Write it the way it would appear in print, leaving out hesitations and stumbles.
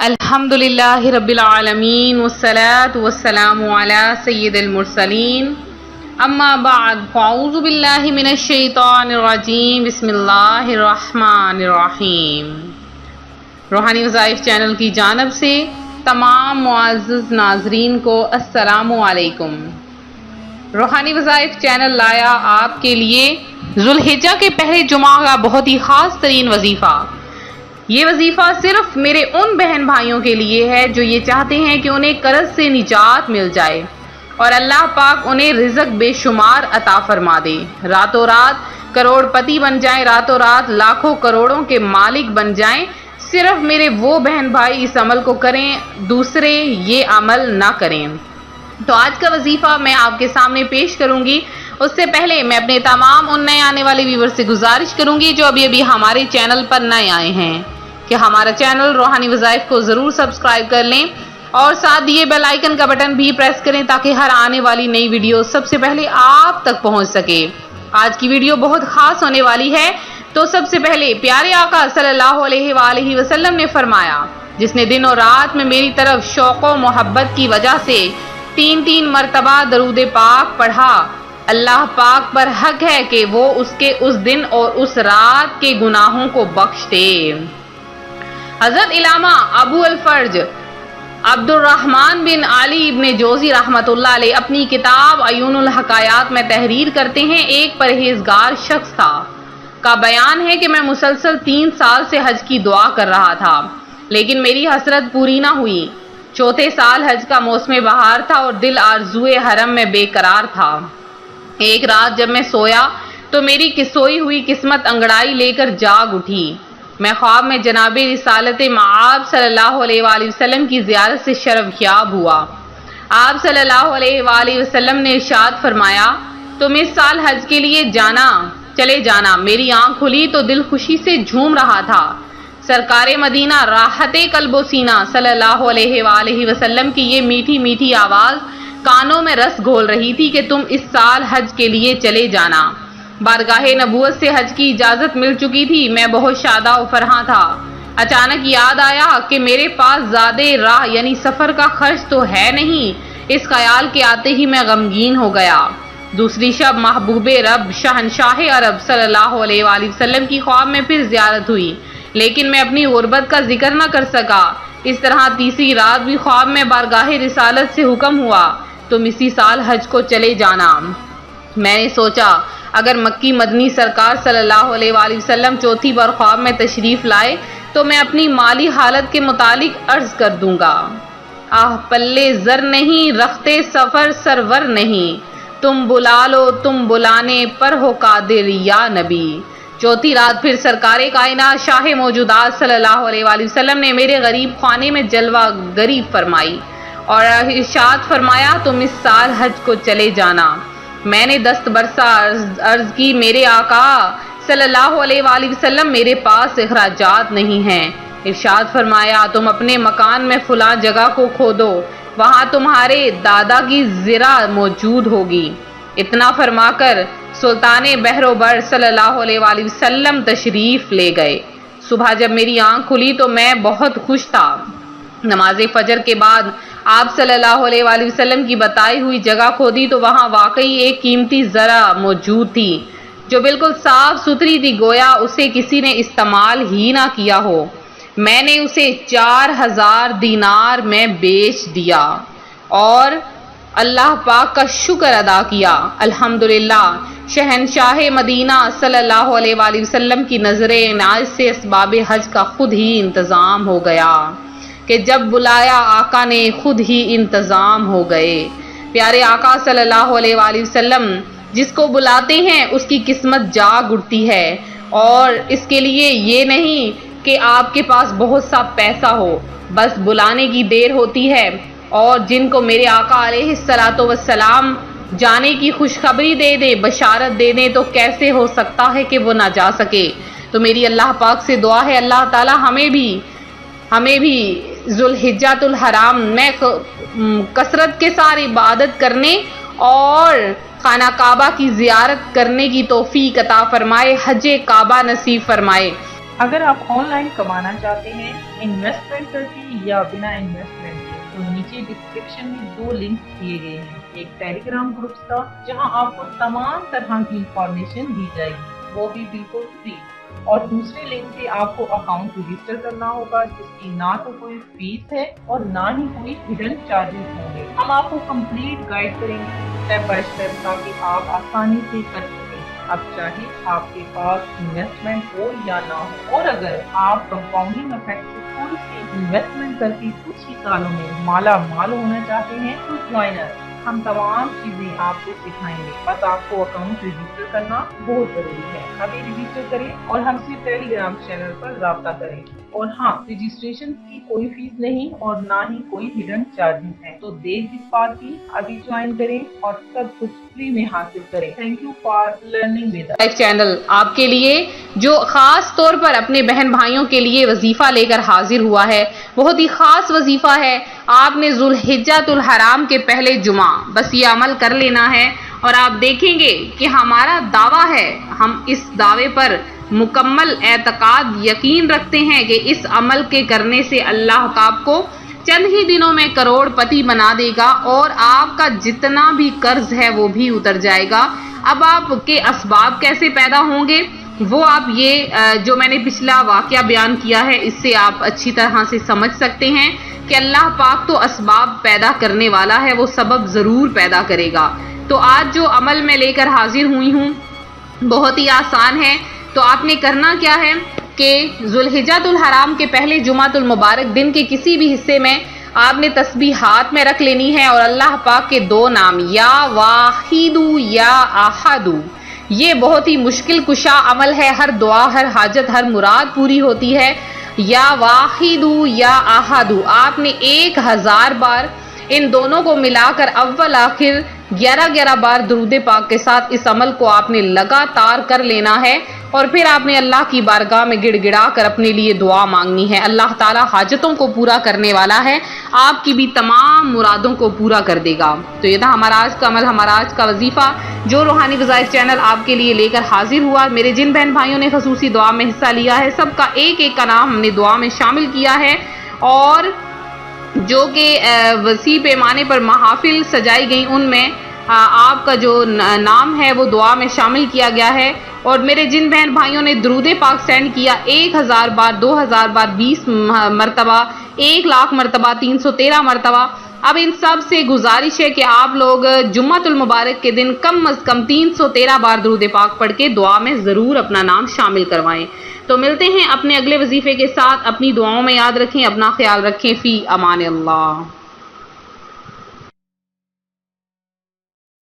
الحمدللہ رب العالمین والصلاة والسلام علی سید المرسلین اما بعد فاعوذ باللہ من الشیطان الرجیم بسم اللہ الرحمن الرحیم۔ روحانی وظائف چینل کی جانب سے تمام معزز ناظرین کو السلام علیکم۔ روحانی وظائف چینل لایا آپ کے لیے ذو الحجہ کے پہلے جمعہ کا بہت ہی خاص ترین وظیفہ۔ یہ وظیفہ صرف میرے ان بہن بھائیوں کے لیے ہے جو یہ چاہتے ہیں کہ انہیں قرض سے نجات مل جائے اور اللہ پاک انہیں رزق بے شمار عطا فرما دے، راتوں رات کروڑ پتی بن جائیں، راتوں رات لاکھوں کروڑوں کے مالک بن جائیں۔ صرف میرے وہ بہن بھائی اس عمل کو کریں، دوسرے یہ عمل نہ کریں۔ تو آج کا وظیفہ میں آپ کے سامنے پیش کروں گی، اس سے پہلے میں اپنے تمام ان نئے آنے والے ویور سے گزارش کروں گی جو ابھی ہمارے چینل پر نئے آئے ہیں کہ ہمارا چینل روحانی وظائف کو ضرور سبسکرائب کر لیں اور ساتھ دیے بیل آئیکن کا بٹن بھی پریس کریں تاکہ ہر آنے والی نئی ویڈیو سب سے پہلے آپ تک پہنچ سکے۔ آج کی ویڈیو بہت خاص ہونے والی ہے، تو سب سے پہلے پیارے آقا صلی اللہ علیہ وآلہ وسلم نے فرمایا، جس نے دن اور رات میں میری طرف شوق و محبت کی وجہ سے 3 مرتبہ درود پاک پڑھا، اللہ پاک پر حق ہے کہ وہ اس کے اس دن اور اس رات کے گناہوں کو بخش دے۔ حضرت علامہ ابو الفرج عبد الرحمن بن علی ابن جوزی رحمۃ اللہ علیہ اپنی کتاب عیون الحکایات میں تحریر کرتے ہیں، ایک پرہیزگار شخص تھا کا بیان ہے کہ میں مسلسل 3 سال سے حج کی دعا کر رہا تھا لیکن میری حسرت پوری نہ ہوئی۔ چوتھے سال حج کا موسم بہار تھا اور دل آرزوئے حرم میں بے قرار تھا۔ ایک رات جب میں سویا تو میری سوئی ہوئی قسمت انگڑائی لے کر جاگ اٹھی۔ میں خواب میں جناب رسالت معاب صلی اللہ علیہ وآلہ وسلم کی زیارت سے شرف یاب ہوا۔ آپ صلی اللہ علیہ وآلہ وسلم نے ارشاد فرمایا، تم اس سال حج کے لیے چلے جانا۔ میری آنکھ کھلی تو دل خوشی سے جھوم رہا تھا۔ سرکار مدینہ راحت قلب و سینہ صلی اللہ علیہ وآلہ وسلم کی یہ میٹھی میٹھی آواز کانوں میں رس گھول رہی تھی کہ تم اس سال حج کے لیے چلے جانا۔ بارگاہ نبوت سے حج کی اجازت مل چکی تھی، میں بہت شادہ و فرحاں تھا۔ اچانک یاد آیا کہ میرے پاس زیادہ راہ یعنی سفر کا خرچ تو ہے نہیں۔ اس خیال کے آتے ہی میں غمگین ہو گیا۔ دوسری شب محبوب رب شہنشاہ عرب صلی اللہ علیہ وآلہ وسلم کی خواب میں پھر زیارت ہوئی لیکن میں اپنی غربت کا ذکر نہ کر سکا۔ اس طرح تیسری رات بھی خواب میں بارگاہ رسالت سے حکم ہوا، تم اسی سال حج کو چلے جانا۔ میں نے سوچا اگر مکی مدنی سرکار صلی اللہ علیہ وآلہ وسلم چوتھی بار خواب میں تشریف لائے تو میں اپنی مالی حالت کے متعلق عرض کر دوں گا، آہ پلے زر نہیں رختے سفر سرور نہیں، تم بلا لو تم بلانے پر ہو قادر یا نبی۔ چوتھی رات پھر سرکار کائنات شاہ موجودات صلی اللہ علیہ وآلہ وسلم نے میرے غریب خانے میں جلوہ گری فرمائی اور ارشاد فرمایا، تم اس سال حج کو چلے جانا۔ میں نے دست برسا عرض کی، میرے آقا صلی اللہ علیہ وآلہ وسلم میرے پاس اخراجات نہیں ہیں۔ ارشاد فرمایا، تم اپنے مکان میں فلاں جگہ کو کھودو، وہاں تمہارے دادا کی زرہ موجود ہوگی۔ اتنا فرما کر سلطان بحر و بر صلی اللہ علیہ وآلہ وسلم تشریف لے گئے۔ صبح جب میری آنکھ کھلی تو میں بہت خوش تھا۔ نماز فجر کے بعد آپ صلی اللہ علیہ وآلہ وسلم کی بتائی ہوئی جگہ کھودی تو وہاں واقعی ایک قیمتی زرہ موجود تھی جو بالکل صاف ستھری تھی، گویا اسے کسی نے استعمال ہی نہ کیا ہو۔ میں نے اسے 4000 دینار میں بیچ دیا اور اللہ پاک کا شکر ادا کیا۔ الحمدللہ شہنشاہ مدینہ صلی اللہ علیہ وآلہ وسلم کی نظر عنایت سے اسباب حج کا خود ہی انتظام ہو گیا کہ جب بلایا آقا نے خود ہی انتظام ہو گئے۔ پیارے آقا صلی اللہ علیہ وآلہ وسلم جس کو بلاتے ہیں اس کی قسمت جاگ اٹھتی ہے، اور اس کے لیے یہ نہیں کہ آپ کے پاس بہت سا پیسہ ہو، بس بلانے کی دیر ہوتی ہے۔ اور جن کو میرے آقا علیہ الصلوۃ والسلام جانے کی خوشخبری دے دیں، بشارت دے دیں تو کیسے ہو سکتا ہے کہ وہ نہ جا سکے۔ تو میری اللہ پاک سے دعا ہے اللہ تعالی ہمیں بھی ذو الحجۃ الحرام میں کثرت کے ساتھ عبادت کرنے اور خانہ کعبہ کی زیارت کرنے کی توفیق عطا فرمائے، حج کعبہ نصیب فرمائے۔ اگر آپ آن لائن کمانا چاہتے ہیں انویسٹمنٹ کر کے یا بنا انویسٹمنٹ کے، تو نیچے ڈسکرپشن میں 2 لنکس دیے گئے ہیں، ایک ٹیلی گرام گروپس کا جہاں آپ کو تمام طرح کی انفارمیشن دی جائے گی، وہ بھی بالکل فری، اور دوسرے لنک پہ آپ کو اکاؤنٹ رجسٹر کرنا ہوگا جس کی نہ تو کوئی فیس ہے اور نہ ہی کوئی ہڈن چارجز ہوں گے۔ ہم آپ کو کمپلیٹ گائیڈ کریں گے اسٹیپ بائی اسٹیپ تاکہ آپ آسانی سے کر سکیں، اب چاہے آپ کے پاس انویسٹمنٹ ہو یا نہ ہو۔ اور اگر آپ کمپاؤنڈنگ افیکٹ سے تھوڑی سی انویسٹمنٹ کر کے کچھ ہی سالوں میں مالا مال ہونا چاہتے ہیں تو جوائنر ہم تمام چیزیں آپ کو سکھائیں گے، بس آپ کو اکاؤنٹ رجسٹر کرنا بہت ضروری ہے۔ ابھی رجسٹر کریں اور ہم سے ٹیلی گرام چینل پر رابطہ کریں، اور ہاں، رجسٹریشن کی کوئی فیس نہیں اور نہ ہی کوئی ہڈن چارجز ہیں، تو دیر کس بات کی، ابھی جوائن کریں اور سب کچھ فری میں حاصل کریں۔ Thank you for learning with life channel آپ کے لیے جو خاص طور پر اپنے بہن بھائیوں کے لیے وظیفہ لے کر حاضر ہوا ہے، بہت ہی خاص وظیفہ ہے۔ آپ نے ذو الحجۃ الحرام کے پہلے جمعہ بس یہ عمل کر لینا ہے، اور آپ دیکھیں گے کہ ہمارا دعویٰ ہے، ہم اس دعوے پر مکمل اعتقاد یقین رکھتے ہیں کہ اس عمل کے کرنے سے اللہ آپ کو چند ہی دنوں میں کروڑ پتی بنا دے گا، اور آپ کا جتنا بھی قرض ہے وہ بھی اتر جائے گا۔ اب آپ کے اسباب کیسے پیدا ہوں گے وہ آپ یہ جو میں نے پچھلا واقعہ بیان کیا ہے اس سے آپ اچھی طرح سے سمجھ سکتے ہیں کہ اللہ پاک تو اسباب پیدا کرنے والا ہے، وہ سبب ضرور پیدا کرے گا۔ تو آج جو عمل میں لے کر حاضر ہوئی ہوں بہت ہی آسان ہے۔ تو آپ نے کرنا کیا ہے کہ ذو الحجۃ الحرام کے پہلے جمعۃ المبارک دن کے کسی بھی حصے میں آپ نے تسبیح ہاتھ میں رکھ لینی ہے، اور اللہ پاک کے 2 نام یا واحد یا احد، یہ بہت ہی مشکل کشا عمل ہے، ہر دعا، ہر حاجت، ہر مراد پوری ہوتی ہے۔ یا واحد یا احد، آپ نے 1000 بار ان دونوں کو ملا کر اول آخر 11 بار درود پاک کے ساتھ اس عمل کو آپ نے لگاتار کر لینا ہے، اور پھر آپ نے اللہ کی بارگاہ میں گڑ گڑا کر اپنے لیے دعا مانگنی ہے۔ اللہ تعالیٰ حاجتوں کو پورا کرنے والا ہے، آپ کی بھی تمام مرادوں کو پورا کر دے گا۔ تو یہ تھا ہمارا آج کا عمل، ہمارا آج کا وظیفہ جو روحانی وظائف چینل آپ کے لیے لے کر حاضر ہوا۔ میرے جن بہن بھائیوں نے خصوصی دعا میں حصہ لیا ہے سب کا ایک ایک کا نام ہم نے دعا میں شامل کیا ہے، اور جو کہ وسیع پیمانے پر محافل سجائی گئیں ان میں آپ کا جو نام ہے وہ دعا میں شامل کیا گیا ہے۔ اور میرے جن بہن بھائیوں نے درود پاک سینڈ کیا 1000 بار، 2000 بار، 20 مرتبہ، 1,00,000 مرتبہ، 313 مرتبہ، اب ان سب سے گزارش ہے کہ آپ لوگ جمعۃ المبارک کے دن کم از کم 313 بار درود پاک پڑھ کے دعا میں ضرور اپنا نام شامل کروائیں۔ تو ملتے ہیں اپنے اگلے وظیفے کے ساتھ، اپنی دعاؤں میں یاد رکھیں، اپنا خیال رکھیں، فی امان اللہ۔